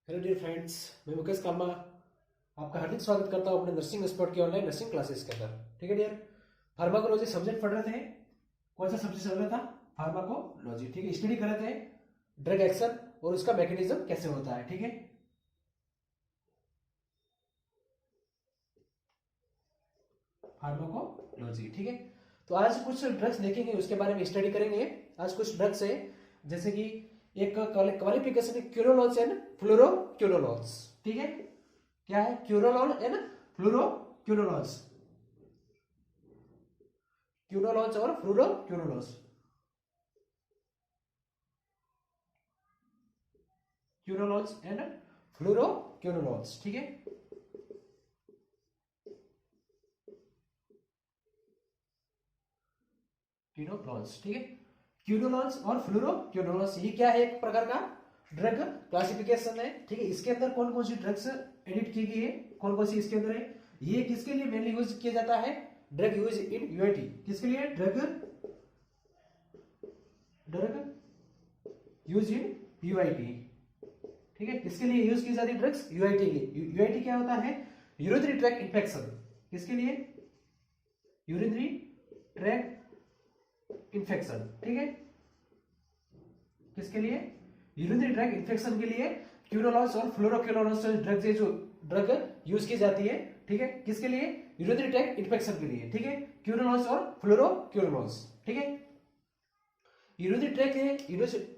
Hello dear friends, मैं मुकेश कामा आपका हार्दिक स्वागत करता हूं अपने नर्सिंग एक्सपर्ट की ऑनलाइन नर्सिंग क्लासेस के अंदर। ठीक है डियर, फार्माकोलॉजी सब्जेक्ट पढ़ रहे थे। कौन सा सब्जेक्ट चल रहा था? फार्माकोलॉजी। ठीक है, स्टडी कर रहे थे ड्रग एक्शन और उसका मैकेनिज्म कैसे होता है। ठीक है, फार्माकोलॉजी। ठीक है, तो आज कुछ ड्रग्स देखेंगे, उसके बारे में स्टडी करेंगे। आज कुछ ड्रग्स है, जैसे कि एक क्वालिफिकेशन है क्यूरोलॉज एंड फ्लोरोक्यूनोलॉज। ठीक है, क्या है? क्यूरोलॉल एंड फ्लोरोक्यूनोलॉज, क्यूनोलॉज और फ्लोरोक्यूनोलॉज, क्यूनोलॉज एंड फ्लोरोक्यूनोलॉज। ठीक है, क्यूनोलॉज। ठीक है, क्यूनोलॉज और फ्लोरोक्यूनोलॉज ये क्या है? एक प्रकार का ड्रग क्लासिफिकेशन है। ठीक है, इसके अंदर कौन कौन सी ड्रग्स एडिट की गई है, कौन कौन सी इसके अंदर है, ये किसके लिए मेनली यूज किया जाता है? Drug use in UIT. किसके लिए? Drug use in UIT. ठीक है, किसके लिए यूज की जाती है ड्रग्स? यूआईटी के लिए। यूआईटी क्या होता है? Urinary tract infection. किसके लिए? Urinary tract infection. ठीक है, किसके लिए? यूरिनरी ट्रैक्ट इन्फेक्शन के लिए क्यूरोलॉज और फ्लोरोक्यूनोलॉज ड्रग्स है, जो ड्रग यूज की जाती है। ठीक है, किसके लिए? यूरिनरी ट्रैक्ट इन्फेक्शन के लिए। ठीक है, क्यूरोलॉज और फ्लोरोक्यूनोलॉज। ठीक है, यूरिनरी ट्रैक्ट है,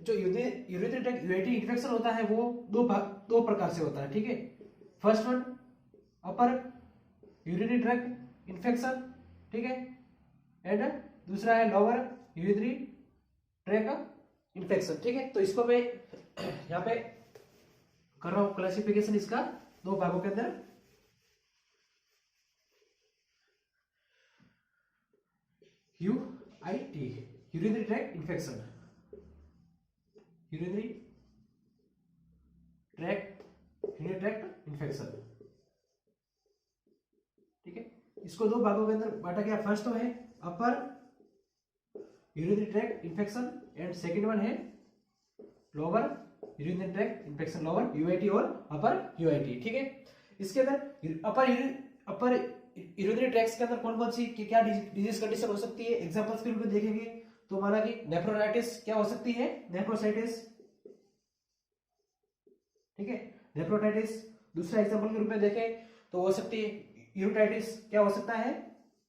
जो यूरिनरी ट्रैक्ट यूआईटी इन्फेक्शन होता है वो दो प्रकार से होता है। ठीक है, फर्स्ट वन अपर यूरिनरी ट्रैक्ट इन्फेक्शन। ठीक है, एंड दूसरा है लोअर यूरिनरी ट्रैक्ट इन्फेक्शन। ठीक है, तो इसको मैं यहाँ पे कर रहा हूं क्लासिफिकेशन इसका दो भागों के अंदर। UIT, urinary tract infection, urinary tract infection. ठीक है, इसको दो भागों के अंदर बांटा गया। फर्स्ट तो है upper urinary tract infection and second one है lower urinary tract infection, lower UIT और अपर यूआईटी। ठीक है, इसके अंदर अपर यूरिनरी ट्रैक्ट के अंदर कौन कौन सी क्या डिजीज कंडीशन हो सकती है? एग्जांपल्स के रूप में देखेंगे तो हमारा कि नेफ्रोलाइटिस क्या हो सकती है? नेफ्रोसाइटिस। ठीक है, नेफ्रोटाइटिस। दूसरा एग्जांपल के रूप में देखें तो हो सकती है यूरिटाइटिस। क्या हो सकता है?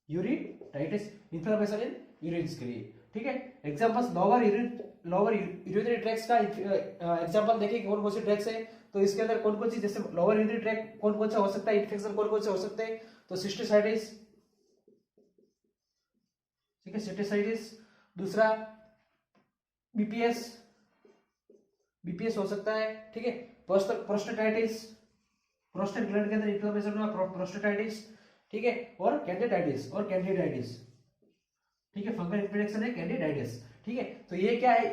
यूरिटाइटिस, इन्फ्लेमेशन इन यूरिन्स के लिए। ठीक है, एग्जांपल्स लोअर यूरिनरी ट्रैक्ट्स का एग्जांपल देखें कौन कौन सी ट्रैक्ट्स है। तो इसके अंदर कौन कौन सी, जैसे लोअर यूरिनरी ट्रैक्ट कौन कौन सा हो सकता है इन्फेक्शन, कौन कौन से हो सकते हैं? तो सिस्टिसाइटिस। ठीक है, सिस्टिसाइटिस। दूसरा बीपीएस, बीपीएस हो सकता है। ठीक है, प्रोस्टेटाइटिस, प्रोस्टेट ग्लैंड के अंदर इन्फ्लेमेशन हुआ, प्रोस्टेटाइटिस। ठीक है, और कैंडिडाइटिस। ठीक है, फंगल इन्फेक्शन है कैंडिडाइटिस। ठीक है, तो ये क्या है?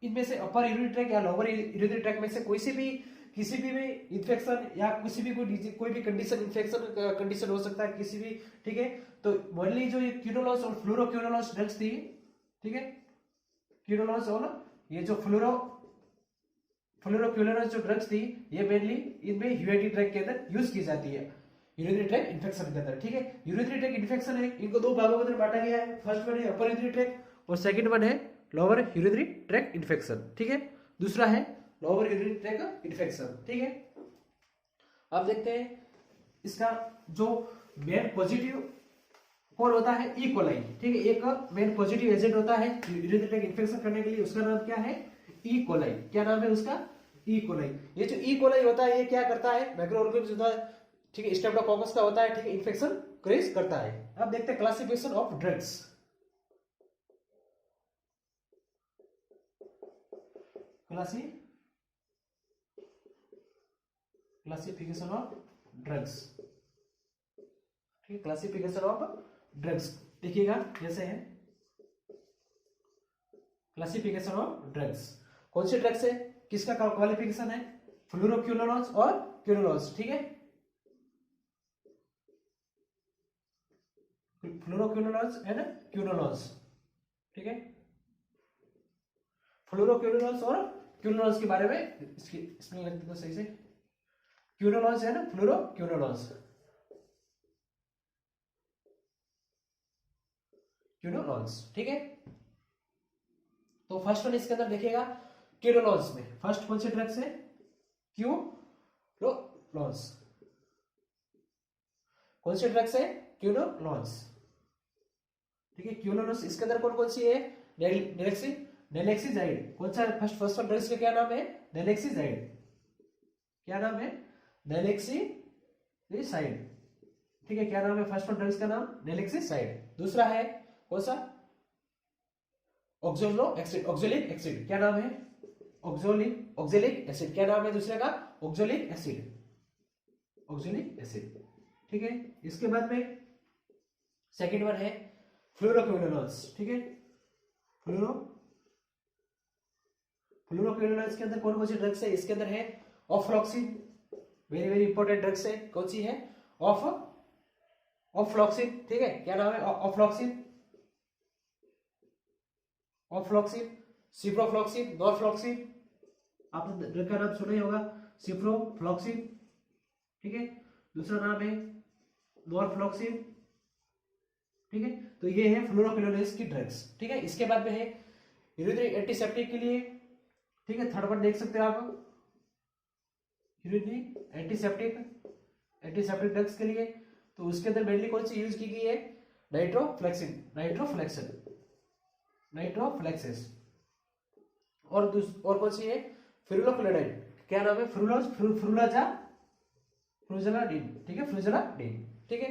इनमें से अपर यूरिनरी ट्रैक्ट या लोअर यूरिनरी ट्रैक्ट में से कोई सी भी किसी भी इन्फेक्शन या किसी भी कोई भी कंडीशन, इन्फेक्शन कंडीशन हो सकता है किसी भी। ठीक है, तो मेनली जो ये क्यूनोलॉज और फ्लोरोक्यूनोलॉज ड्रग्स थी। ठीक है, क्यूनोलॉज और ये जो फ्लोरोक्यूनोलॉज जो ड्रग्स थी, ये मेनली इनमें यूआईटी ट्रैक्ट के अंदर यूज की जाती है, यूरिनरी ट्रैक्ट इन्फेक्शन के अंदर। ठीक है, यूरिनरी ट्रैक्ट इन्फेक्शन है, इनको दो भागों के अंदर बांटा गया है। फर्स्ट वन है अपर यूरिनरी ट्रैक्ट और सेकंड वन है लोअर यूरिनरी ट्रैक्ट इन्फेक्शन। ठीक है, दूसरा है लोअर यूरिनरी ट्रैक्ट इन्फेक्शन। ठीक है, अब देखते हैं इसका जो मेन पॉजिटिव कौन होता है? E coli. ठीक है, एक मेन पॉजिटिव एजेंट होता है यूरिनरी ट्रैक्ट इन्फेक्शन करने के लिए, उसका नाम क्या है? E coli. क्या नाम है उसका? E coli. ये जो ई कोलाई होता है ये क्या करता है? माइक्रो ऑर्गेनिज्म होता है। ठीक है, स्ट्रेप्टोकोकस का होता है। ठीक है, इन्फेक्शन क्रेज करता है। अब देखते हैं classification of drugs. Classification of drugs. ठीक है, क्लासिफिकेशन ऑफ ड्रग्स देखिएगा जैसे है क्लासिफिकेशन ऑफ ड्रग्स। कौन से ड्रग्स है, किसका क्वालिफिकेशन है? फ्लोरोक्यूनोलॉज और क्यूनोलॉज। ठीक है, फ्लोरोक्यूनोलॉज एंड क्यूनोलॉज। ठीक है, फ्लोरोक्यूनोलॉज और क्विनोलोन्स के बारे में इसकी स्पेलिंग लिख देता सही से। क्विनोलोन्स है ना, फ्लोरोक्विनोलोन्स, क्विनोलोन्स, ठीक है। तो फर्स्ट वन इसके अंदर देखिएगा क्विनोलोन्स में फर्स्ट कौन से ड्रग्स है, क्विनोलोन्स। कौन से ड्रग्स है, क्विनोलोन्स, ठीक है। क्विनोलोन्स इसके अंदर कौन कौन सी है, नेलेक्सिजाइड। कौन सा फर्स्ट वन ड्रग्स का क्या नाम है, नेलेक्सिजाइड। क्या नाम है, नेलेक्सिसाइड, ठीक है। क्या नाम है फर्स्ट वन ड्रग्स का नाम, नेलेक्सिसाइड। दूसरा है कौन सा, ऑक्सैलिक एसिड। क्या नाम है, ऑक्सैलिक एसिड। क्या नाम है दूसरे का, ऑक्सैलिक एसिड, ठीक है। इसके बाद में सेकंड वन है फ्लोरोक्विनोलोन्स, ठीक है। फ्लोरोक्विनोलोन्स के अंदर कौन कौन सी ड्रग्स है, इसके अंदर है ऑफ्लॉक्सिन, वेरी वेरी इंपॉर्टेंट ड्रग्स है। कौन सी है, ऑफ्लॉक्सिन, ठीक है। क्या नाम है, ऑफ्लॉक्सिन, सिप्रोफ्लॉक्सिन, नॉरफ्लॉक्सिन। आपने ड्रग का नाम सुना ही होगा, सिप्रोफ्लॉक्सिन, ठीक है। दूसरा नाम है नॉरफ्लॉक्सिन, ठीक है। तो ये है फ्लोरोक्विनोलोन्स की ड्रग्स, ठीक है। इसके बाद में है यूरिनरी एंटीसेप्टिक के लिए, ठीक है। थर्ड वन देख सकते हो आप, यूरिनरी एंटीसेप्टिक ड्रग्स के लिए। तो उसके अंदर मेनली कौन सी यूज की गई है, नाइट्रोफ्लेक्सिस। और कौन सी है, फ्लुरोक्विनाइड। क्या नाम है, फ्लुजालाडिन, ठीक है, फ्लुजालाडिन, ठीक है।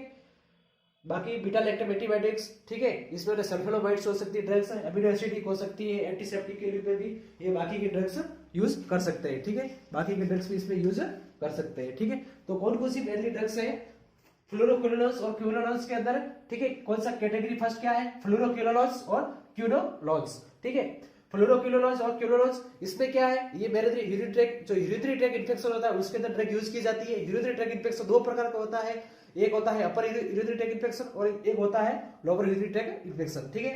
बाकी बीटा लैक्टम एंटीबायोटिक्स, ठीक है। इसमें सल्फोनामाइड्स हो सकती है ड्रग्स, अमीनो एसिडिक हो सकती है, एंटीसेप्टिक के लिए भी ये बाकी के ड्रग्स यूज कर सकते हैं, ठीक है। बाकी के ड्रग्स भी इसमें यूज कर सकते हैं, ठीक है। तो कौन कौन सी मेनली ड्रग्स है फ्लोरोक्विनोलोन्स और क्विनोलोन्स के अंदर, ठीक है। कौन सा कैटेगरी फर्स्ट क्या है, फ्लोरोक्विनोलोन्स और क्विनोलोन्स, ठीक है। फ्लोरोक्विनोलोन्स और क्विनोलोन्स, इसमें क्या है, ये यूरिनरी ट्रैक्ट इन्फेक्शन होता है उसके अंदर ड्रग यूज की जाती है। यूरिनरी ट्रैक्ट इन्फेक्शन दो प्रकार का होता है, एक होता है अपर यूरिनरी ट्रैक्ट इन्फेक्शन और एक होता है लोअर यूरिनरी ट्रैक्ट इन्फेक्शन, ठीक है।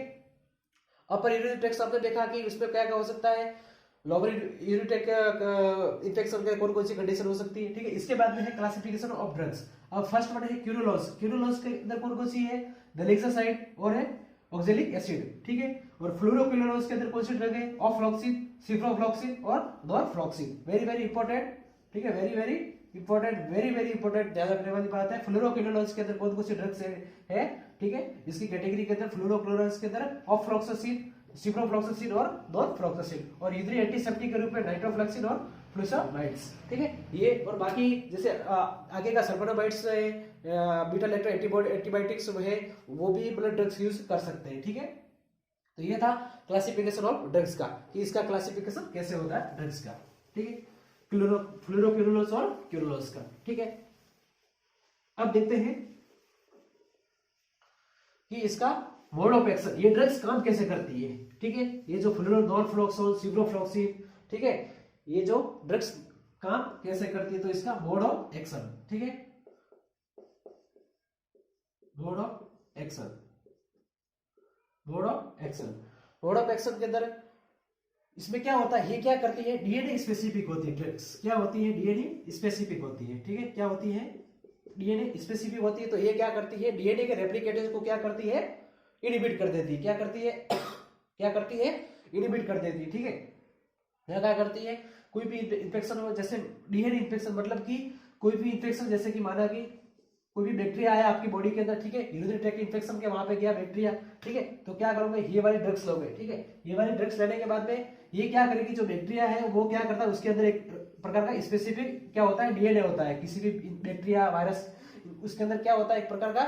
अपर यूरिनरी ट्रैक्ट आपने देखा कि उसमें क्या क्या हो सकता है, लोअर यूरिनरी ट्रैक्ट इन्फेक्शन के कौन कौन सी कंडीशन हो सकती है, ठीक है। इसके बाद में है क्लासिफिकेशन ऑफ ड्रग्स। अब फर्स्ट वन है क्विनोलोन्स के अंदर कौन कौन सी है, नैलेक्साइड और है ऑक्सैलिक एसिड, ठीक है। और फ्लोरोक्विनोलोन्स के अंदर कौन सी ड्रग है, ऑफ्लॉक्सिन, सिप्रोफ्लॉक्सिन और नॉरफ्लॉक्सिन। वेरी वेरी इंपॉर्टेंट, ठीक है, वेरी वेरी इंपॉर्टेंट, ध्यान रखने वाली बात है। फ्लोरोक्विनोलोन्स के अंदर कौन कौन सी ड्रग्स है, ठीक है। इसकी कैटेगरी के अंदर फ्लोरोक्विनोलोन्स के अंदर ऑफ्लॉक्सासिन, सिप्रोफ्लॉक्सासिन और नॉरफ्लॉक्सासिन, और यूरिनरी एंटीसेप्टिक के रूप में नाइट्रोफ्लॉक्सिन और फ्लुसामाइड्स, ठीक है। ये और बाकी जैसे आगे का सल्फोनामाइड्स है, बीटा लैक्टम एंटीबायोटिक्स है, वो भी मतलब ड्रग्स यूज कर सकते हैं, ठीक है। तो ये था क्लासिफिकेशन ऑफ ड्रग्स का, कि इसका क्लासिफिकेशन कैसे होता है ड्रग्स का, ठीक है। फ्लोरोक्विनोलोन्स और क्विनोलोन्स का, ठीक है। अब देखते हैं कि इसका मोड ऑफ एक्शन, ये ड्रग्स काम कैसे करती है, ठीक है। ये जो नॉरफ्लॉक्सिन, सिप्रोफ्लॉक्सिन, ठीक है, ये जो ड्रग्स काम कैसे करती है, तो इसका मोड ऑफ एक्शन, ठीक है। मोड ऑफ एक्शन के अंदर इसमें क्या होता है, ये क्या करती है, डीएनए स्पेसिफिक होती है ड्रग्स। क्या होती है, डीएनए स्पेसिफिक होती है, ठीक है। क्या होती है, डीएनए स्पेसिफिक होती है। तो ये क्या करती है, डीएनए के रेप्लिकेटेशन को क्या करती है, इनहिबिट कर देती है। क्या करती है, इनहिबिट कर देती है, ठीक है। क्या करती है, कोई भी इंफेक्शन हो, जैसे डीएनए इंफेक्शन मतलब कि कोई भी इंफेक्शन, जैसे कि माना कि कोई भी बैक्टीरिया आया आपकी बॉडी के अंदर, ठीक है, यूरिनरी ट्रैक्ट इंफेक्शन के वहां पे गया बैक्टीरिया, ठीक है। तो क्या करोगे, ये वाली ड्रग्स लोगे, ठीक है। ये वाली ड्रग्स लेने के बाद में ये क्या करेगी, जो बैक्टीरिया है वो क्या करता है, उसके अंदर एक प्रकार का स्पेसिफिक क्या होता है, डीएनए होता है। किसी भी बैक्टीरिया वायरस, उसके अंदर क्या होता है, एक प्रकार का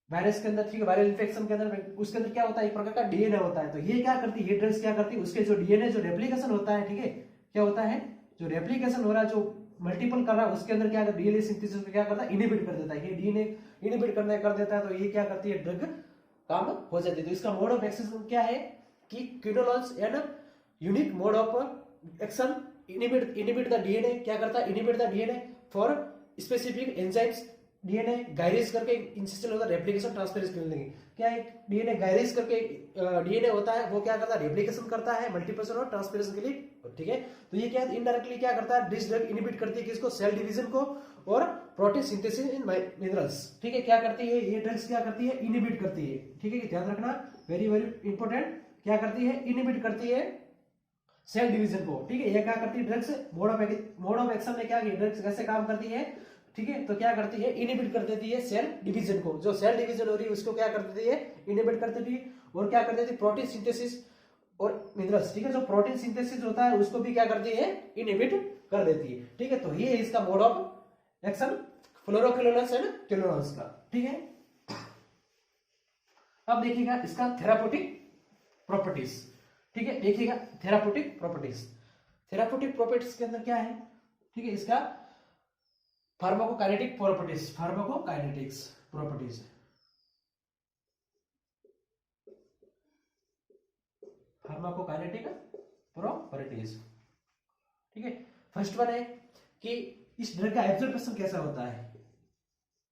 वायरस के अंदर, ठीक है, वायरल इन्फेक्शन के अंदर उसके अंदर क्या होता है, एक प्रकार का डीएनए होता है। तो ये क्या करती है, ये ड्रग्स क्या करती है, उसके जो डीएनए जो रेप्लिकेशन होता है, ठीक है, क्या होता है, जो रेप्लिकेशन हो रहा है, जो मल्टीपल कर रहा है, उसके अंदर क्या डीएनए सिंथेसिस में क्या करता है, इनहिबिट कर देता है। ये डीएनए इनहिबिट कर देता है, तो ये क्या करती है, ड्रग काम हो जाती है। तो इसका मोड ऑफ एक्शन क्या है कि quinolones and unique mode of action inhibit the DNA, क्या करता है, inhibit the DNA for specific enzymes DNA gyrase करके इंसिस्टेंट होता है रेप्लिकेशन ट्रांसफरेंस के लिए। क्या है डीएनए गायरेज करके डीएनए होता है वो क्या करता है रेप्लिकेशन करता है मल्टीप्लिकेशन और ट्रांसफरेंस के लिए, ठीक है। तो ये क्या इनडायरेक्टली क्या करता है दिस ड्रग इनहिबिट करती है किसको सेल डिवीजन को और प्रोटीन सिंथेसिस इन मिनरल्स, ठीक है। क्या करती है ये ड्रग्स क्या करती है इनहिबिट करती है, ठीक है। ध्यान रखना वेरी वेरी इंपॉर्टेंट, क्या करती है इनहिबिट करती है सेल डिवीजन को, ठीक है। ये क्या करती है ड्रग्स मोड ऑफ एक्शन में क्या ड्रग्स कैसे काम करती है, ठीक है। तो क्या करती है इनहिबिट कर देती है सेल डिवीजन को, जो सेल डिवीजन हो रही है उसको क्या कर देती है इनहिबिट कर देती है और क्या कर देती है प्रोटीन सिंथेसिस और मिनरल्स, ठीक है। जो प्रोटीन सिंथेसिस होता है उसको भी क्या करती है इनहिबिट कर देती है, ठीक है। तो ये इसका मोड ऑफ एक्शन फ्लोरोक्विनोन्स एंड क्विनोन्स का, ठीक है। अब देखिएगा इसका थेराप्यूटिक प्रॉपर्टीज, ठीक है। देखिएगा थेराप्यूटिक प्रॉपर्टीज, थेराप्यूटिक प्रॉपर्टीज के अंदर क्या है, ठीक है। इसका pharmacokinetic properties, pharmacokinetics properties, pharmacokinetic properties, ठीक है। फर्स्ट वन है कि इस ड्रग का एब्जॉर्प्शन कैसा होता है,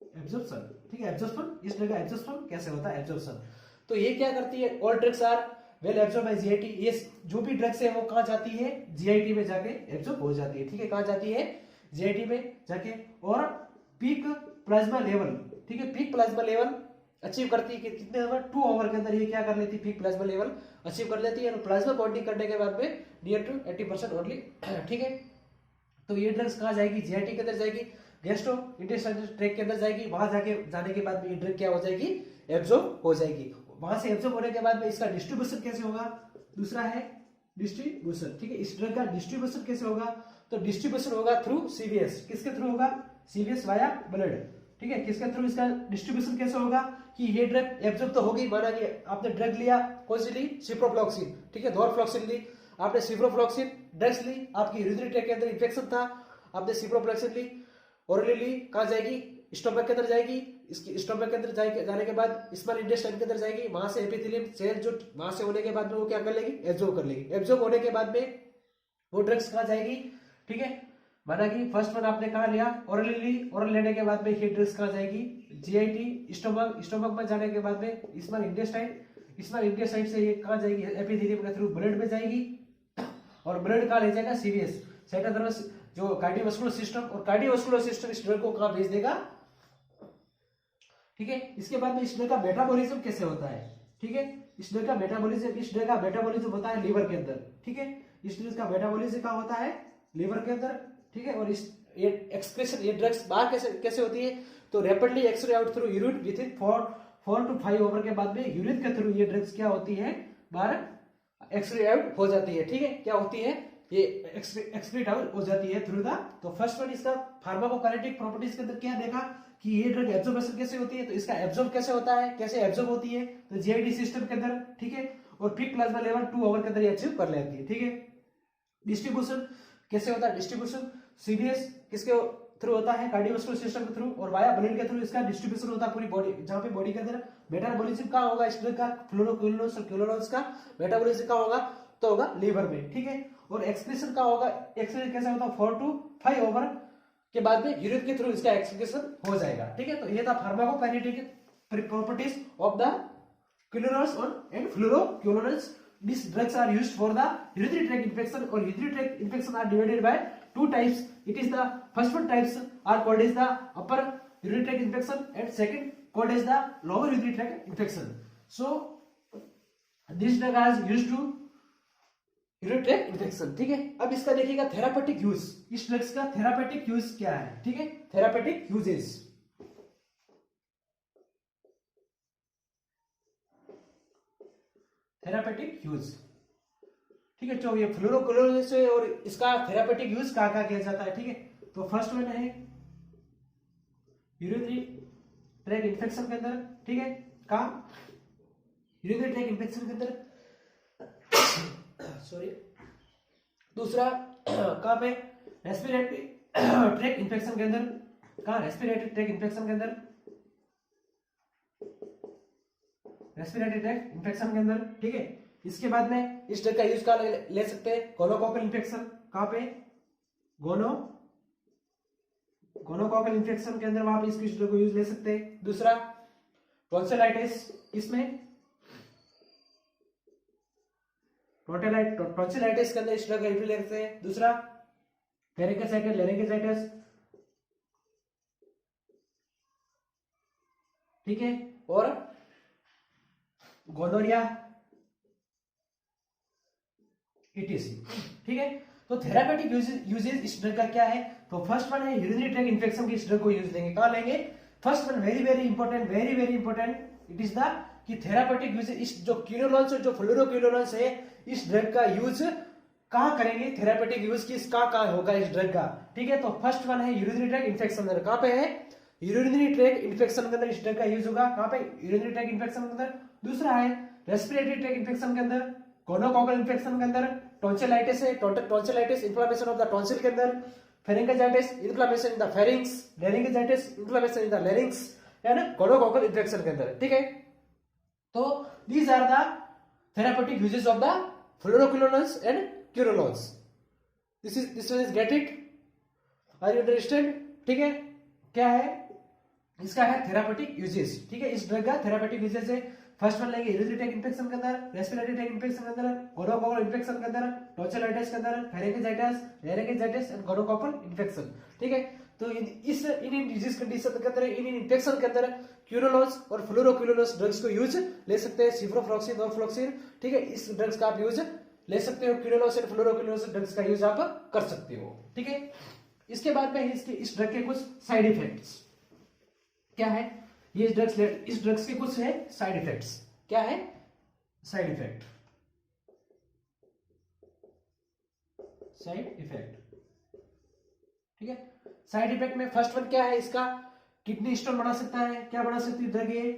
एब्जॉर्प्शन, ठीक है। एब्जॉर्प्शन, इस ड्रग का एब्जॉर्प्शन कैसे होता है एब्जॉर्प्शन। तो ये क्या करती है all drugs are well absorb by GIT, ये जो भी ड्रग्स है वो कहां जाती है जीआईटी में जाके एब्जॉर्ब हो जाती है, ठीक है। कहां जाती है जीआईटी में जाके और पीक प्लाज्मा लेवल, ठीक है। पीक प्लाज्मा लेवल अचीव करती है कितने आवर 2 आवर के अंदर ये क्या कर लेती है पीक प्लाज्मा लेवल अचीव कर लेती है और प्लाज्मा बॉन्डिंग करने के बाद में नियर टू 80% ओनली, ठीक है। तो ये ड्रग्स कहां जाएगी जीआईटी के अंदर जाएगी, गैस्ट्रो इंटेस्टाइनल ट्रैक्ट के अंदर जाएगी, वहां जाने के बाद में ये ड्रग क्या हो जाएगी एब्जॉर्ब हो जाएगी। वहां से एब्जॉर्ब होने के बाद में इसका डिस्ट्रीब्यूशन कैसे होगा, दूसरा है डिस्ट्रीब्यूशन, ठीक है। इस ड्रग का डिस्ट्रीब्यूशन कैसे होगा, तो डिस्ट्रीब्यूशन होगा थ्रू सीवीएस, किसके थ्रू होगा सीवीएस वाया ब्लड, ठीक है। किसके थ्रू इसका डिस्ट्रीब्यूशन कैसे होगा कि ये ड्रग एब्जॉर्ब तो होगी, माना कि आपने ड्रग लिया कौन सी ली सिप्रोफ्लॉक्सिन, ठीक है। नॉरफ्लॉक्सिन ली आपने, सिप्रोफ्लॉक्सिन ड्रग्स ली, आपकी यूरिनरी ट्रैक्ट के अंदर इंफेक्शन था, आपने सिप्रोफ्लॉक्सिन ली, ओरली ली, कहां जाएगी स्टोमक के अंदर जाएगी, इसकी स्टोमक के अंदर जाने के बाद स्मॉल इंटेस्टाइन के अंदर जाएगी, वहां से एपिथेलियम सेल जो वहां से होने के बाद में वो क्या कर लेगी एब्जॉर्ब कर लेगी। एब्जॉर्ब होने के बाद में वो ड्रग्स कहां जाएगी, ठीक है। माना कि फर्स्ट वन आपने कहा लिया ओरली ली, ओरल लेने के बाद में ये ड्रग्स कहां जाएगी जीआईटी स्टोमक, स्टोमक में जाने के बाद में स्मॉल इंटेस्टाइन, स्मॉल इंटेस्टाइन से ये कहां जाएगी एपिथेलियम के थ्रू ब्लड में जाएगी और ब्लड कहां ले जाएगा सीवीएस सेंट्रल जो कार्डियोवास्कुलर सिस्टम, और कार्डियोवास्कुलर सिस्टम इस ड्रग को कहां भेज देगा, ठीक है। इसके बाद में इस ड्रग का मेटाबॉलिज्म कैसे होता है, ठीक है। इस ड्रग का मेटाबॉलिज्म होता है लीवर के अंदर, ठीक है। इस ड्रग का मेटाबॉलिज्म क्या होता है लीवर के अंदर, ठीक है। और इस ये एक्सक्रीशन ये ड्रग्स बाहर कैसे होती है, तो rapidly excrete out through urine within 4 to 5 hour के बाद में यूरिन के थ्रू ये ड्रग्स क्या होती है बाहर एक्सरे आउट हो जाती है, ठीक है। क्या होती है ये एक्सक्रीट आउट हो जाती है थ्रू द। तो फर्स्ट वन इसका फार्माकोकाइनेटिक प्रॉपर्टीज के अंदर क्या देखा कि ये ड्रग एब्जॉर्प्शन कैसे होती है, तो इसका एब्जॉर्ब कैसे होता है, कैसे एब्जॉर्ब होती है, तो जीआईटी सिस्टम के अंदर, ठीक है। और पीक प्लाज्मा लेवल 2 आवर के अंदर ये अचीव कर लेती है, ठीक है। डिस्ट्रीब्यूशन कैसे होता है, डिस्ट्रीब्यूशन सीवीएस किसके थ्रू होता है कार्डियोवास्कुलर सिस्टम के थ्रू और वाया ब्लड के थ्रू इसका डिस्ट्रीब्यूशन होता है पूरी बॉडी, जहां पे बॉडी के अंदर मेटाबॉलिज्म का होगा इस ड्रग का फ्लोरोक्विनोन्स और क्विनोन्स का मेटाबॉलिज्म का होगा तो होगा लीवर में, ठीक है। और एक्सक्रीशन का होगा, एक्सक्रीशन कैसा होता है 4 to 5 आवर के बाद में यूरिन के थ्रू इसका एक्सक्रीशन हो जाएगा, ठीक है। तो ये था pharmacokinetic properties of the quinones and fluoroquinones. These drugs are used for the urinary tract infection or urinary tract infection are divided by 2 types. It is the first one types are called as the upper urinary tract infection and second called as the lower urinary tract infection. So this drug is used to urinary tract infection, ठीक है। अब इसका देखिएगा therapeutic use, इस drugs का therapeutic use क्या है, ठीक है। थेरापेटिक यूजेस, थेरापेटिक यूज, ठीक है। तो ये फ्लोरोक्विनोन्स और इसका थेरापेटिक यूज क्या किया जाता है, ठीक है। तो फर्स्ट वन है यूरिनरी ट्रैक्ट इन्फेक्शन के अंदर, ठीक है। कहां यूरिनरी ट्रैक्ट इन्फेक्शन के अंदर सॉरी। दूसरा कहां पे रेस्पिरेटरी ट्रैक्ट इन्फेक्शन के अंदर, कहां रेस्पिरेटरी ट्रैक्ट इन्फेक्शन के अंदर, रेस्पिरेटरी ट्रैक्ट इन्फेक्शन के अंदर, ठीक है। इसके बाद में इस ड्रग का यूज कहां ले सकते हैं गोनोकॉकल इन्फेक्शन, कहां पे गोनोकॉकल इन्फेक्शन के अंदर आप इस ड्रग को यूज ले सकते हैं। दूसरा टॉन्सिलाइटिस, इसमें टॉन्सिलाइटिस के अंदर इस ड्रग का यूज ले सकते हैं। दूसरा फेरिंगिसाइटिस, लेरिंगिसाइटिस, ठीक है, और गोनोरिया, ETC, ठीक है। तो थेरापेटिक यूजेज इस ड्रग का क्या है? तो फर्स्ट वन है यूरिनरी ट्रैक्ट इन्फेक्शन की इस ड्रग को यूज लेंगे। कहां लेंगे? First one very very important, it is the कि थेरापेटिक यूज इस जो क्विनोलोन्स और जो फ्लोरोक्विनोलोन्स है इस ड्रग का यूज कहां करेंगे? थेरापेटिक यूज किस कहां होगा इस ड्रग का, ठीक है। तो फर्स्ट वन है यूरिनरी ट्रैक्ट इन्फेक्शन अंदर, कहां पे है? यूरिनरी ट्रैक्ट इन्फेक्शन के अंदर इस ड्रग का यूज होगा। कहां पे? यूरिनरी ट्रैक्ट इन्फेक्शन के अंदर। दूसरा है रेस्पिरेटरी ट्रैक्ट इन्फेक्शन के अंदर, गोनोकॉकल इन्फेक्शन के अंदर, टॉन्सिलाइटिस है, tonsillitis inflammation of the tonsil के अंदर, pharyngitis inflammation in the pharynx, laryngitis inflammation in the larynx and gonococcal infection के अंदर, ठीक है। तो these are the therapeutic uses of the fluoroquinolones and quinolones. This is get it, are you understand, ठीक है। क्या है इसका? है थेरापेटिक यूजेस, ठीक है। इस ड्रग का थेरापेटिक यूजेस है, फर्स्ट वन लेंगे यूरिनरी ट्रैक्ट इन्फेक्शन के अंदर, रेस्पिरेटरी ट्रैक्ट इन्फेक्शन के अंदर, गोनोकॉकल इन्फेक्शन के अंदर, टॉन्सिलाइटिस के अंदर, फेरिंगिसाइटिस, लेरिंगिसाइटिस एंड गोनोकॉकल इन्फेक्शन, ठीक है। तो इन डिजीज कंडीशन के अंदर, इन इन्फेक्शन के अंदर क्विनोलोन्स और फ्लोरोक्विनोलोन्स ड्रग्स को यूज ले सकते हैं, सिप्रोफ्लॉक्सिन, नॉरफ्लॉक्सिन, ठीक है। इस ड्रग्स का आप यूज ले सकते हो, क्विनोलोन्स और फ्लोरोक्विनोलोन्स ड्रग्स का यूज आप कर सकते हो, ठीक है। इसके बाद में इस ड्रग के कुछ साइड इफेक्ट्स क्या है? ये इस ड्रग्स के कुछ है साइड इफेक्ट्स। क्या है साइड इफेक्ट? ठीक है। साइड इफेक्ट में फर्स्ट वन क्या है इसका? किडनी स्टोन बना सकता है। क्या बना सकती है ड्रग? ये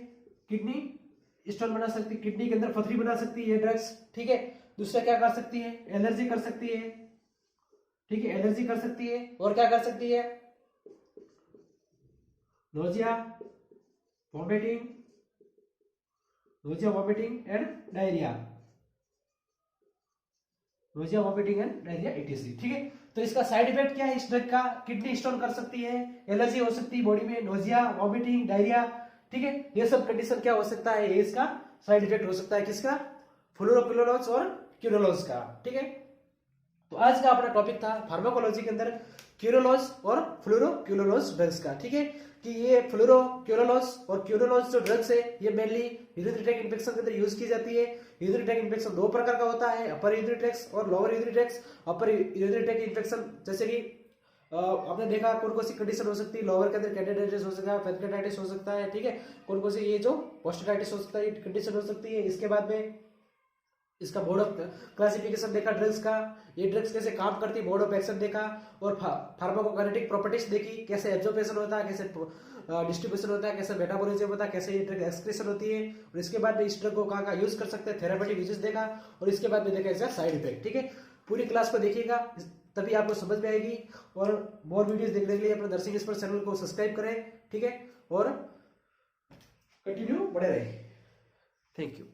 किडनी स्टोन बना सकती है, किडनी के अंदर पथरी बना सकती है ये ड्रग्स, ठीक है। दूसरा क्या कर सकती है? एलर्जी कर सकती है, ठीक है, एलर्जी कर सकती है। और क्या कर सकती है? Nausea, vomiting and diarrhoea, ETC, ठीक है। तो इसका साइड इफेक्ट क्या है इस ड्रग का? किडनी स्टोन कर सकती है, एलर्जी हो सकती है बॉडी में, नोजिया, वॉमिटिंग, डायरिया, ठीक है। ये सब कंडीशन क्या हो सकता है? ये इसका साइड इफेक्ट हो सकता है। किसका? फ्लोरोक्विनोलोन्स और क्विनोलोन्स का, ठीक है। तो आज का अपना टॉपिक था फार्माकोलॉजी के अंदर क्विनोलोन्स और फ्लोरोक्विनोलोन्स ड्रग्स का, ठीक है। कि ये फ्लोरोक्विनोलोन्स और क्विनोलोन्स जो ड्रग्स है ये मेनली यूरिनरी ट्रैक्ट इन्फेक्शन के अंदर यूज की जाती है। यूरिनरी ट्रैक्ट इन्फेक्शन दो प्रकार का होता है, अपर यूरिनरी ट्रैक्ट और लोअर यूरिनरी ट्रैक्ट। अपर यूरिनरी ट्रैक्ट इन्फेक्शन जैसे कि आपने देखा कौन कौन सी कंडीशन हो सकती है, लोअर के अंदर कैंडिडाइटिस हो सकता है, पेनक्रेटाइटिस हो सकता है, ठीक है। कौन कौन सी ये जो पोस्टेटाइटिस हो सकता है कंडीशन हो सकती है। इसके बाद में इसका मोड ऑफ क्लासिफिकेशन देखा ड्रग्स का, ये ड्रग्स कैसे काम करती है, मोड ऑफ एक्शन देखा, और फार्माकोकाइनेटिक प्रॉपर्टीज देखी, कैसे एब्जॉर्प्शन होता है, कैसे डिस्ट्रीब्यूशन होता है, कैसे मेटाबॉलिज्म होता है, कैसे ये ड्रग एक्सक्रीशन होती है। और इसके बाद में इस ड्रग को कहाँ यूज कर सकते हैं, थेरापेटिक यूजेस देखा। और इसके बाद में देखा इसका साइड इफेक्ट, ठीक है। पूरी क्लास को देखिएगा तभी आपको समझ में आएगी। और मोर वीडियोस देखने के लिए अपने दर्शक एक्सपर्ट चैनल को सब्सक्राइब करें, ठीक है, और कंटिन्यू बने रहे। Thank you.